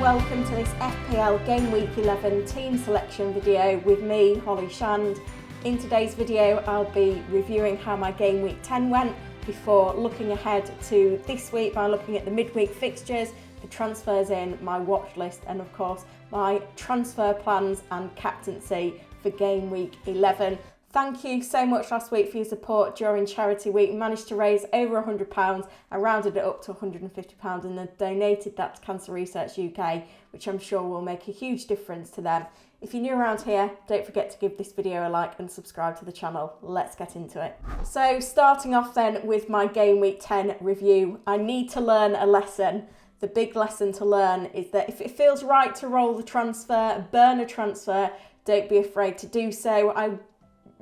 and welcome to this FPL Gameweek 11 team selection video with me, Holly Shand. In today's video I'll be reviewing how my Game Week 10 went before looking ahead to this week by looking at the midweek fixtures, the transfers in, my watch list and of course my transfer plans and captaincy for Game Week 11. Thank you so much last week for your support during Charity Week. We managed to raise over £100. I rounded it up to £150 and then donated that to Cancer Research UK, which I'm sure will make a huge difference to them. If you're new around here, don't forget to give this video a like and subscribe to the channel. Let's get into it. So starting off then with my Game Week 10 review, I need to learn a lesson. The big lesson to learn is that if it feels right to roll the transfer, burn a transfer, don't be afraid to do so. I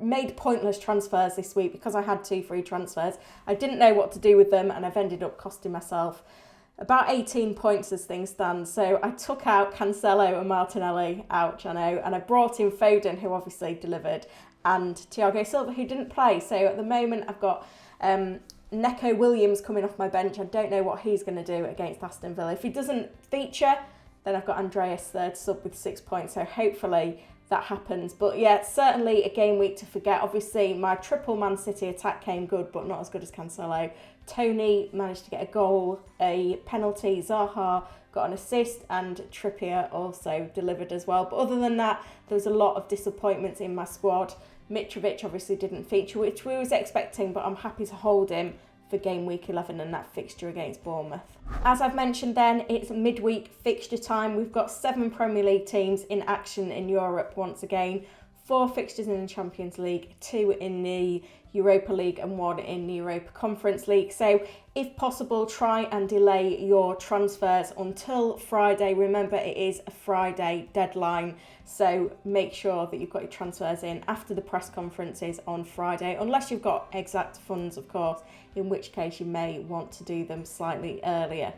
made pointless transfers this week because I had 2 free transfers. I didn't know what to do with them and I've ended up costing myself about 18 points as things stand. So I took out Cancelo and Martinelli, ouch I know, and I brought in Foden, who obviously delivered, and Thiago Silva, who didn't play. So at the moment I've got Neco Williams coming off my bench. I don't know what he's going to do against Aston Villa. If he doesn't feature, then I've got Andreas third sub with 6 points. So hopefully that happens. But yeah, certainly a game week to forget. Obviously my triple Man City attack came good, but not as good as Cancelo. Tony managed to get a goal, a penalty, Zaha got an assist, and Trippier also delivered as well. But other than that, there was a lot of disappointments in my squad. Mitrovic obviously didn't feature, which we was expecting, but I'm happy to hold him for Game Week 11 and that fixture against Bournemouth. As I've mentioned then, it's midweek fixture time. We've got 7 Premier League teams in action in Europe once again. 4 fixtures in the Champions League, 2 in the Europa League and 1 in the Europa Conference League. So if possible, try and delay your transfers until Friday. Remember, it is a Friday deadline, so make sure that you've got your transfers in after the press conferences on Friday, unless you've got exact funds, of course, in which case you may want to do them slightly earlier.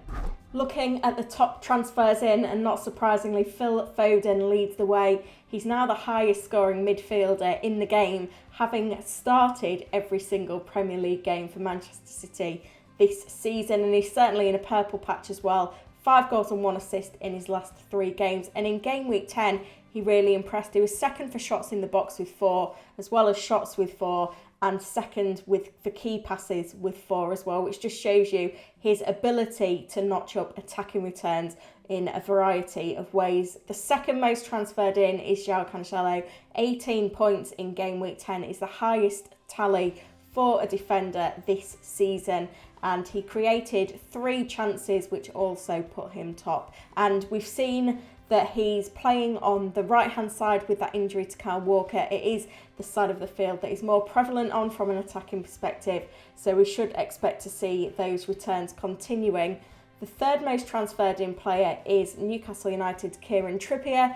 Looking at the top transfers in, and not surprisingly, Phil Foden leads the way. He's now the highest scoring midfielder in the game, having started every single Premier League game for Manchester City this season, and he's certainly in a purple patch as well. 5 goals and 1 assist in his last 3 games, and in Game Week 10 he really impressed. He was second for shots in the box with 4, as well as shots with 4, and second for key passes with 4 as well, which just shows you his ability to notch up attacking returns in a variety of ways. The second most transferred in is João Cancelo. 18 points in Game Week 10 is the highest tally for a defender this season, and he created 3 chances which also put him top. And we've seen that he's playing on the right hand side with that injury to Kyle Walker. It is the side of the field that is more prevalent on from an attacking perspective, so we should expect to see those returns continuing. The third most transferred in player is Newcastle United's Kieran Trippier.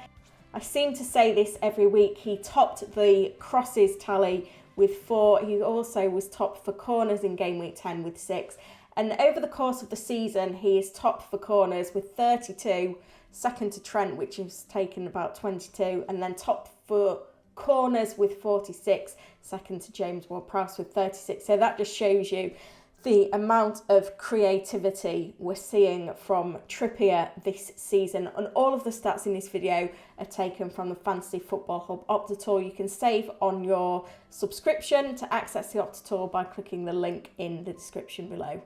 I seem to say this every week. He topped the crosses tally with 4. He also was top for corners in Game Week 10 with 6. And over the course of the season, he is top for corners with 32, second to Trent, which has taken about 22, and then top for corners with 46, second to James Ward-Prowse with 36. So that just shows you the amount of creativity we're seeing from Trippier this season. And all of the stats in this video are taken from the Fantasy Football Hub Opta Tour. You can save on your subscription to access the Opta Tour by clicking the link in the description below.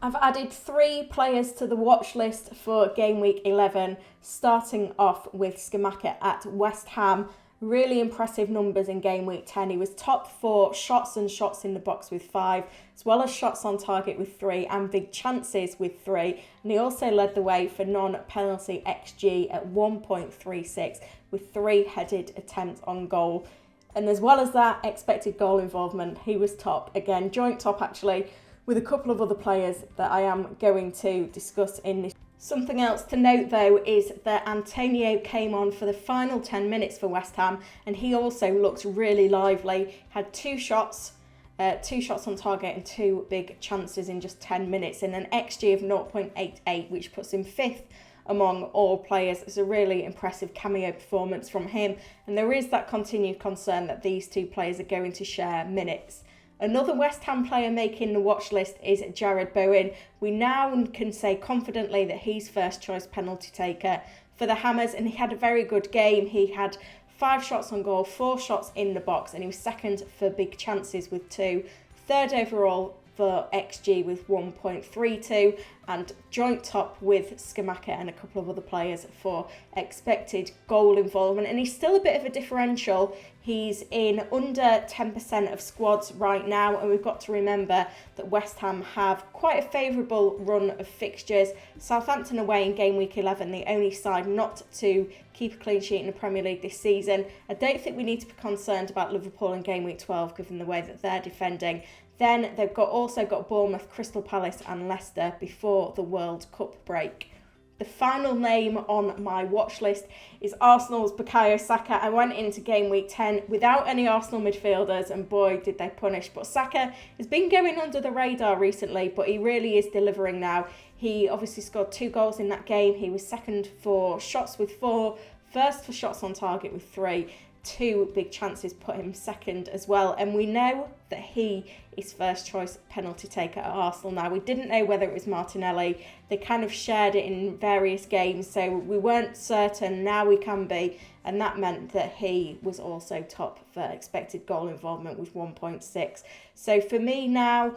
I've added 3 players to the watch list for Game Week 11, starting off with Scamacca at West Ham. Really impressive numbers in Game Week 10. He was top for shots and shots in the box with 5, as well as shots on target with 3 and big chances with 3. And he also led the way for non-penalty XG at 1.36 with 3 headed attempts on goal. And as well as that, expected goal involvement, he was top. Again, joint top actually, with a couple of other players that I am going to discuss in this. Something else to note though is that Antonio came on for the final 10 minutes for West Ham, and he also looked really lively. Had 2 shots on target and 2 big chances in just 10 minutes, and an XG of 0.88, which puts him 5th among all players. It's a really impressive cameo performance from him, and there is that continued concern that these 2 players are going to share minutes. Another West Ham player making the watch list is Jarrod Bowen. We now can say confidently that he's first choice penalty taker for the Hammers, and he had a very good game. He had 5 shots on goal, 4 shots in the box, and he was second for big chances with 2, third overall for XG with 1.32, and joint top with Skamaka and a couple of other players for expected goal involvement. And he's still a bit of a differential. He's in under 10% of squads right now, and we've got to remember that West Ham have quite a favourable run of fixtures. Southampton away in game week 11, the only side not to keep a clean sheet in the Premier League this season. I don't think we need to be concerned about Liverpool in game week 12 given the way that they're defending. Then they've also got Bournemouth, Crystal Palace and Leicester before the World Cup break. The final name on my watch list is Arsenal's Bukayo Saka. I went into game week 10 without any Arsenal midfielders, and boy did they punish. But Saka has been going under the radar recently, but he really is delivering now. He obviously scored 2 goals in that game. He was second for shots with 4, first for shots on target with 3. 2 big chances put him second as well, and we know that he is first choice penalty taker at Arsenal now. We didn't know whether it was Martinelli. They kind of shared it in various games, so we weren't certain. Now we can be, and that meant that he was also top for expected goal involvement with 1.6. So for me now,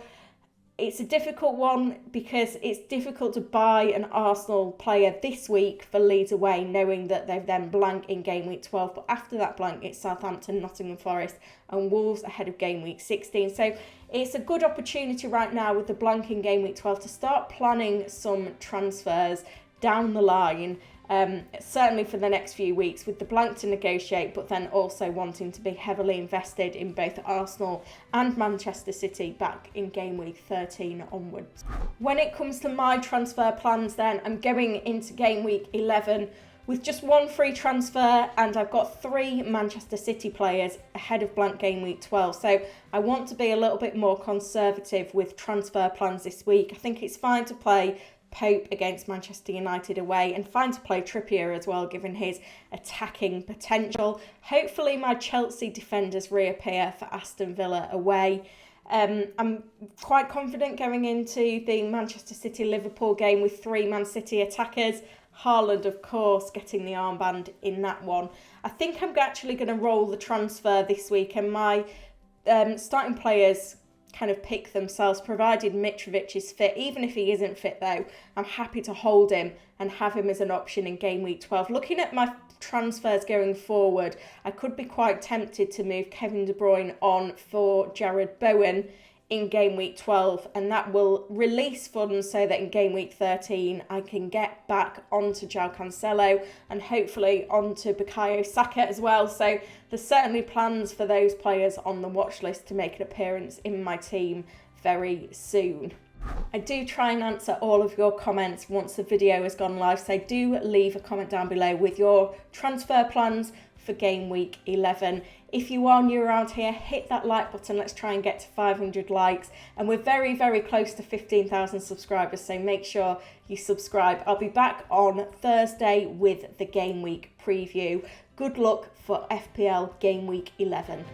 it's a difficult one because it's difficult to buy an Arsenal player this week for Leeds away, knowing that they've then blank in game week 12. But after that blank, it's Southampton, Nottingham Forest and Wolves ahead of game week 16. So it's a good opportunity right now with the blank in game week 12 to start planning some transfers down the line. Certainly for the next few weeks with the blank to negotiate, but then also wanting to be heavily invested in both Arsenal and Manchester City back in game week 13 onwards. When it comes to my transfer plans then, I'm going into game week 11 with just 1 free transfer, and I've got 3 Manchester City players ahead of blank game week 12. So I want to be a little bit more conservative with transfer plans this week. I think it's fine to play Pope against Manchester United away, and fine to play Trippier as well given his attacking potential. Hopefully my Chelsea defenders reappear for Aston Villa away. I'm quite confident going into the Manchester City-Liverpool game with 3 Man City attackers. Haaland, of course, getting the armband in that one. I think I'm actually going to roll the transfer this week, and my starting players kind of pick themselves, provided Mitrovic is fit. Even if he isn't fit though, I'm happy to hold him and have him as an option in game week 12. Looking at my transfers going forward, I could be quite tempted to move Kevin De Bruyne on for Jarrod Bowen in game week 12, and that will release funds so that in game week 13 I can get back onto João Cancelo and hopefully onto Bukayo Saka as well. So there's certainly plans for those players on the watch list to make an appearance in my team very soon. I do try and answer all of your comments once the video has gone live, so do leave a comment down below with your transfer plans for game week 11. If you are new around here, hit that like button. Let's try and get to 500 likes, and we're very, very close to 15,000 subscribers, so make sure you subscribe. I'll be back on Thursday with the game week preview. Good luck for FPL Game Week 11.